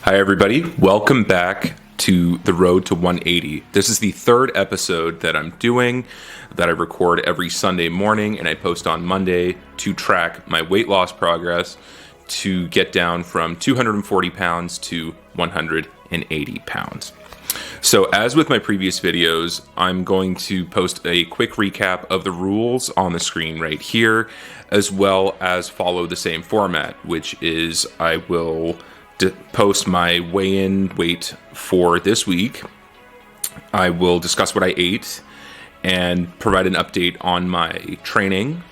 Hi, everybody. Welcome back to the Road to 180. This is the third episode that I'm doing that I record every Sunday morning and I post on Monday to track my weight loss progress to get down from 240 pounds to 180 pounds. So as with my previous videos, I'm going to post a quick recap of the rules on the screen right here, as well as follow the same format, which is I will post my weigh-in weight for this week. I will discuss what I ate and provide an update on my training,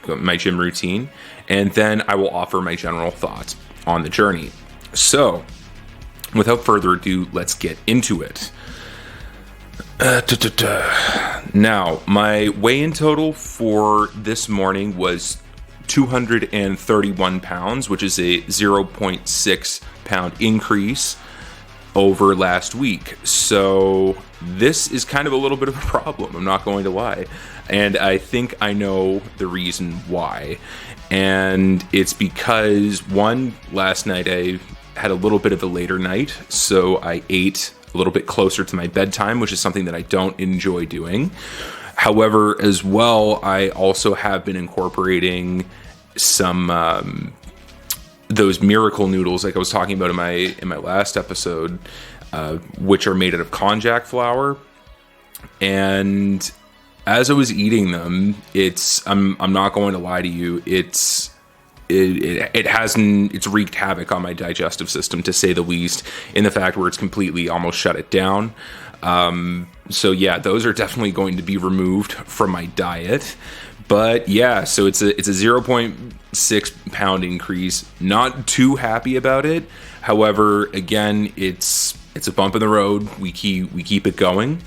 my gym routine, and then I will offer my general thoughts on the journey. So, without further ado, let's get into it. Now, my weigh-in total for this morning was 231 pounds, which is a 0.6 pound increase over last week. So this is kind of a little bit of a problem, I'm not going to lie. And I think I know the reason why. And it's because, one, last night I had a little bit of a later night, so I ate a little bit closer to my bedtime, which is something that I don't enjoy doing. However, as well, I also have been incorporating some those miracle noodles, like I was talking about in my last episode, which are made out of konjac flour. And as I was eating them, I'm not going to lie to you, it's wreaked havoc on my digestive system, to say the least, in the fact where it's completely almost shut it down. So yeah, those are definitely going to be removed from my diet. But yeah, so it's a 0.6 pound increase. Not too happy about it. However, again, it's a bump in the road. We keep it going.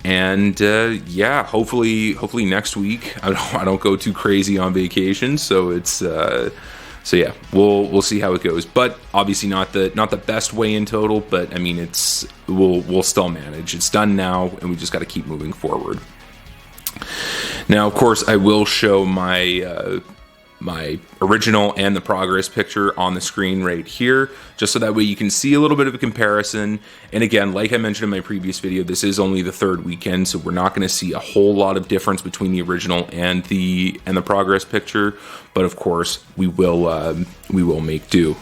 And yeah, hopefully next week I don't go too crazy on vacation. So so yeah, we'll see how it goes. But obviously not the best weigh-in total, but I mean we'll still manage. It's done now, and we just got to keep moving forward. Now, of course, I will show my my original and the progress picture on the screen right here, just so that way you can see a little bit of a comparison. And again, like I mentioned in my previous video, this is only the third weekend, so we're not going to see a whole lot of difference between the original and the progress picture. But of course, we will make do.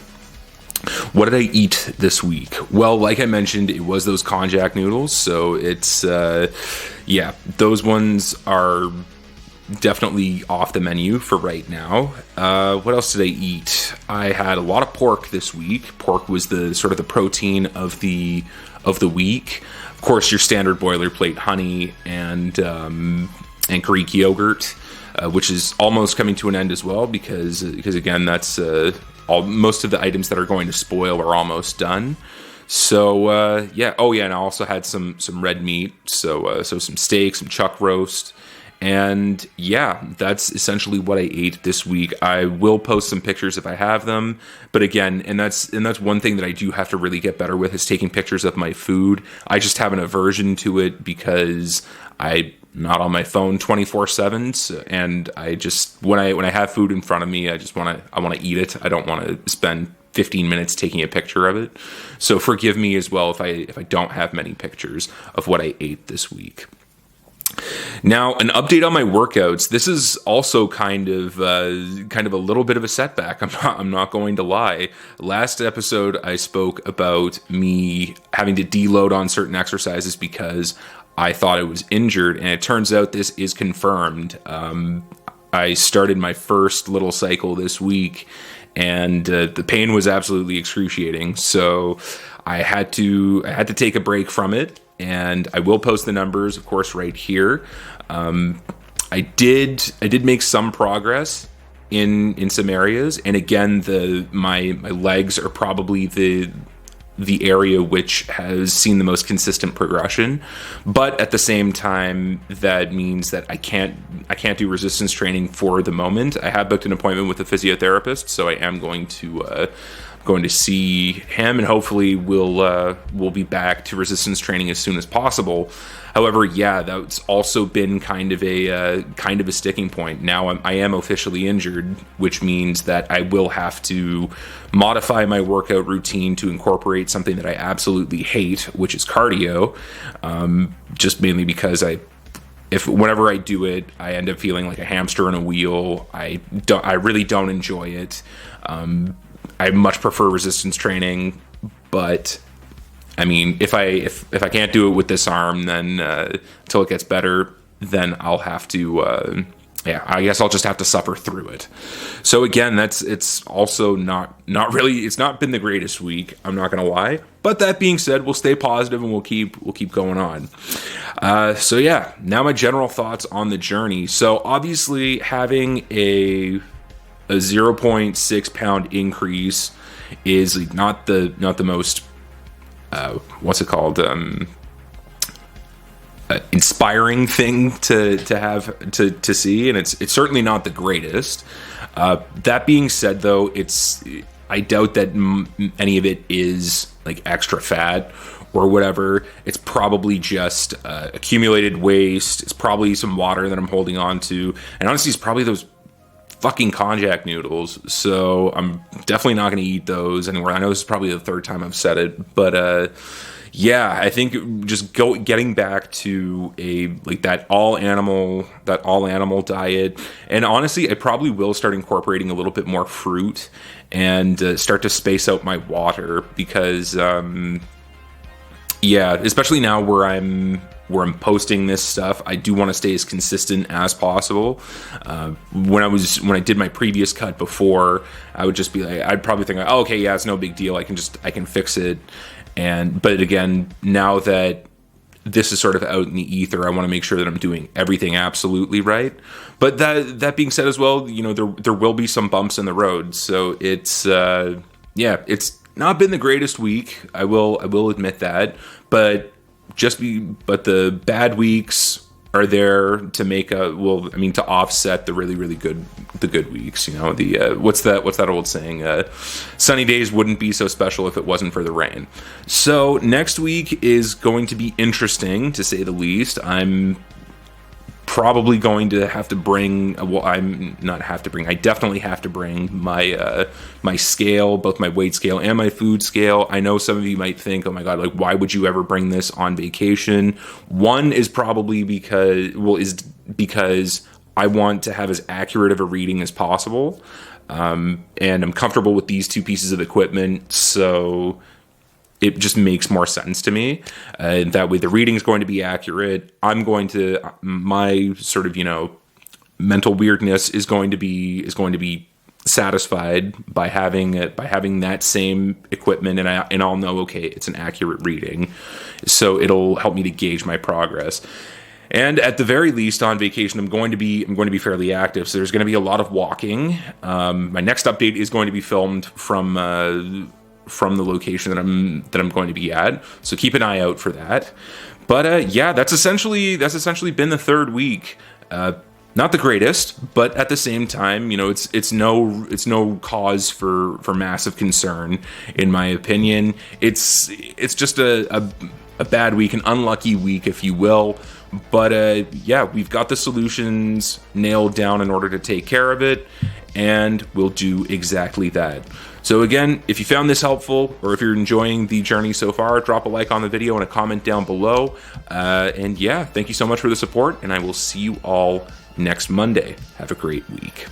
What did I eat this week? Well, like I mentioned, it was those konjac noodles. So it's yeah, those ones are definitely off the menu for right now. What else did I eat? I had a lot of pork this week. Pork was the sort of the protein of the week. Of course, your standard boilerplate honey and Greek yogurt, which is almost coming to an end as well, because again, that's most of the items that are going to spoil are almost done. So yeah. Oh yeah, and I also had some red meat. So some steak, some chuck roast. And yeah, that's essentially what I ate this week. I will post some pictures if I have them. But again, and that's one thing that I do have to really get better with, is taking pictures of my food. I just have an aversion to it because I'm not on my phone 24/7, and I just when I have food in front of me, I want to eat it. I don't want to spend 15 minutes taking a picture of it. So forgive me as well if I don't have many pictures of what I ate this week. Now, an update on my workouts. This is also kind of a little bit of a setback. I'm not going to lie. Last episode, I spoke about me having to deload on certain exercises because I thought I was injured, and it turns out this is confirmed. I started my first little cycle this week, and the pain was absolutely excruciating. So I had to take a break from it. And I will post the numbers, of course, right here. I did make some progress in some areas, and again, my legs are probably the area which has seen the most consistent progression. But at the same time, that means that I can't do resistance training for the moment. I have booked an appointment with a physiotherapist, so I am going to going to see him, and hopefully we'll be back to resistance training as soon as possible. However, yeah, that's also been kind of a sticking point. Now I am officially injured, which means that I will have to modify my workout routine to incorporate something that I absolutely hate, which is cardio. Just mainly because whenever I do it, I end up feeling like a hamster in a wheel. I really don't enjoy it. I much prefer resistance training, but I mean, if I can't do it with this arm, then until it gets better, then I'll have to. I guess I'll just have to suffer through it. So again, it's also not really. It's not been the greatest week. I'm not gonna lie. But that being said, we'll stay positive and we'll keep going on. So yeah, now my general thoughts on the journey. So obviously, having a 0.6 pound increase is not the most what's it called, inspiring thing to have to see, and it's certainly not the greatest. That being said, though, I doubt that any of it is like extra fat or whatever. It's probably just accumulated waste. It's probably some water that I'm holding on to, and honestly, it's probably those fucking konjac noodles. So I'm definitely not going to eat those anymore. I know this is probably the third time I've said it, but yeah, I think just getting back to that all animal diet. And honestly, I probably will start incorporating a little bit more fruit and start to space out my water, because especially now where I'm posting this stuff, I do want to stay as consistent as possible. When I did my previous cut before, I would just be like, I'd probably think, oh, okay, yeah, it's no big deal. I can fix it. But again, now that this is sort of out in the ether, I want to make sure that I'm doing everything absolutely right. But that being said as well, there will be some bumps in the road. So it's not been the greatest week. I will admit that, but the bad weeks are there to to offset the really good weeks. What's that old saying? Sunny days wouldn't be so special if it wasn't for the rain. So next week is going to be interesting, to say the least. I'm probably going to have to bring. I definitely have to bring my scale, both my weight scale and my food scale. I know some of you might think, oh my god, like, why would you ever bring this on vacation? One is probably because I want to have as accurate of a reading as possible, and I'm comfortable with these two pieces of equipment, so it just makes more sense to me. And that way the reading is going to be accurate. My sort of, mental weirdness is going to be satisfied by having that same equipment, and I'll know, okay, it's an accurate reading. So it'll help me to gauge my progress. And at the very least, on vacation, I'm going to be fairly active. So there's going to be a lot of walking. My next update is going to be filmed from the location that I'm going to be at. So keep an eye out for that. But that's essentially been the third week. Not the greatest, but at the same time, it's no cause for massive concern, in my opinion. It's just a bad week, an unlucky week, if you will. But we've got the solutions nailed down in order to take care of it, and we'll do exactly that. So again, if you found this helpful, or if you're enjoying the journey so far, drop a like on the video and a comment down below. Thank you so much for the support, and I will see you all next Monday. Have a great week.